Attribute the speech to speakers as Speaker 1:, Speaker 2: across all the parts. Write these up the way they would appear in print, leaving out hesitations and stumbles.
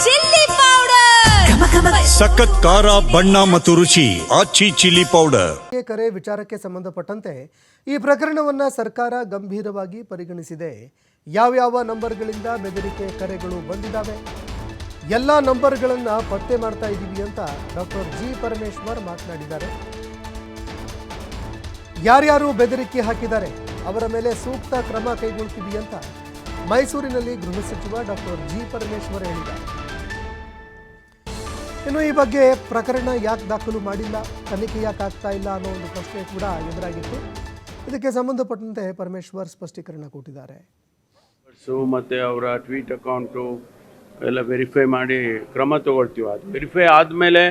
Speaker 1: Chilli powder,
Speaker 2: ಸಖತ್ ಖಾರ ಬಣ್ಣ ಮತ್ತು ರುಚಿ ಆಚಿ ಚಿಲ್ಲಿ ಪೌಡರ್.
Speaker 3: ಕರೆ ವಿಚಾರಕ್ಕೆ ಸಂಬಂಧಪಟ್ಟಂತೆ ಈ ಪ್ರಕರಣವನ್ನು ಸರ್ಕಾರ ಗಂಭೀರವಾಗಿ ಪರಿಗಣಿಸಿದೆ. ಯಾವ್ಯಾವ ನಂಬರ್ಗಳಿಂದ ಬೆದರಿಕೆ ಕರೆಗಳು ಬಂದಿದ್ದಾವೆ, ಎಲ್ಲ ನಂಬರ್ಗಳನ್ನು ಪತ್ತೆ ಮಾಡ್ತಾ ಇದ್ದೀವಿ ಅಂತ ಡಾಕ್ಟರ್ ಜಿ ಪರಮೇಶ್ವರ್ ಮಾತನಾಡಿದ್ದಾರೆ. ಯಾರ್ಯಾರು ಬೆದರಿಕೆ ಹಾಕಿದ್ದಾರೆ ಅವರ ಮೇಲೆ ಸೂಕ್ತ ಕ್ರಮ ಕೈಗೊಳ್ತೀವಿ ಅಂತ ಮೈಸೂರಿನಲ್ಲಿ ಗೃಹ ಸಚಿವ ಡಾಕ್ಟರ್ ಜಿ ಪರಮೇಶ್ವರ್ ಹೇಳಿದ್ದಾರೆ. ಇನ್ನು ಈ ಬಗ್ಗೆ ಪ್ರಕರಣ ಯಾಕೆ ದಾಖಲು ಮಾಡಿಲ್ಲ, ತನಿಖೆ ಯಾಕೆ ಆಗ್ತಾ ಇಲ್ಲ ಅನ್ನೋ ಒಂದು ಪ್ರಶ್ನೆ ಕೂಡ ಎದುರಾಗಿತ್ತು. ಇದಕ್ಕೆ ಸಂಬಂಧಪಟ್ಟಂತೆ ಪರಮೇಶ್ವರ್ ಸ್ಪಷ್ಟೀಕರಣ ಕೊಟ್ಟಿದ್ದಾರೆ.
Speaker 4: ಮತ್ತು ಅವರ ಟ್ವೀಟ್ ಅಕೌಂಟು ಎಲ್ಲ ವೆರಿಫೈ ಮಾಡಿ ಕ್ರಮ ತಗೊಳ್ತೀವಿ. ಅದು ವೆರಿಫೈ ಆದಮೇಲೆ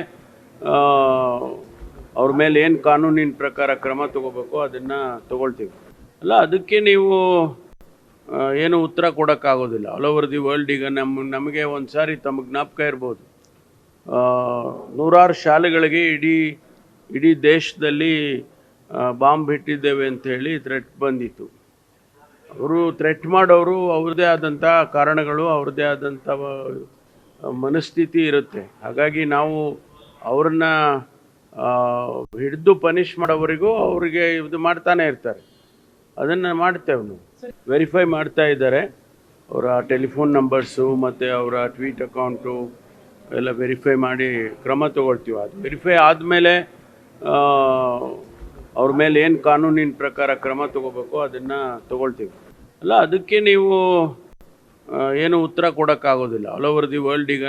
Speaker 4: ಅವ್ರ ಮೇಲೆ ಏನು ಕಾನೂನಿನ ಪ್ರಕಾರ ಕ್ರಮ ತಗೋಬೇಕು ಅದನ್ನು ತಗೊಳ್ತೀವಿ. ಅಲ್ಲ, ಅದಕ್ಕೆ ನೀವು ಏನು ಉತ್ತರ ಕೊಡೋಕ್ಕಾಗೋದಿಲ್ಲ. ಆಲ್ ಓವರ್ ದಿ ವರ್ಲ್ಡ್ ಈಗ ನಮಗೆ ಒಂದು ಸಾರಿ ತಮಗೆ ಜ್ಞಾಪಕ ಇರ್ಬೋದು, ನೂರಾರು ಶಾಲೆಗಳಿಗೆ ಇಡೀ ದೇಶದಲ್ಲಿ ಬಾಂಬ್ ಇಟ್ಟಿದ್ದೇವೆ ಅಂಥೇಳಿ ಥ್ರೆಟ್ ಬಂದಿತ್ತು. ಅವರು ಥ್ರೆಟ್ ಮಾಡೋರು ಅವ್ರದ್ದೇ ಆದಂಥ ಕಾರಣಗಳು, ಅವ್ರದ್ದೇ ಆದಂಥ ಮನಸ್ಥಿತಿ ಇರುತ್ತೆ. ಹಾಗಾಗಿ ನಾವು ಅವ್ರನ್ನ ಹಿಡಿದು ಪನಿಷ್ ಮಾಡೋವರೆಗೂ ಅವರಿಗೆ ಇದು ಮಾಡ್ತಾನೆ ಇರ್ತಾರೆ. ಅದನ್ನು ಮಾಡ್ತೇವೆ ನಾವು. ವೆರಿಫೈ ಮಾಡ್ತಾ ಇದ್ದಾರೆ. ಅವರ ಟೆಲಿಫೋನ್ ನಂಬರ್ಸು ಮತ್ತು ಅವರ ಟ್ವೀಟ್ ಅಕೌಂಟು ಎಲ್ಲ ವೆರಿಫೈ ಮಾಡಿ ಕ್ರಮ ತಗೊಳ್ತೀವಿ. ಅದು ವೆರಿಫೈ ಆದಮೇಲೆ ಅವ್ರ ಮೇಲೆ ಏನು ಕಾನೂನಿನ ಪ್ರಕಾರ ಕ್ರಮ ತಗೋಬೇಕು ಅದನ್ನು ತಗೊಳ್ತೀವಿ. ಅಲ್ಲ, ಅದಕ್ಕೆ ನೀವು ಏನು ಉತ್ತರ ಕೊಡೋಕ್ಕಾಗೋದಿಲ್ಲ. ಆಲ್ ಓವರ್ ದಿ ವರ್ಲ್ಡ್ ಈಗ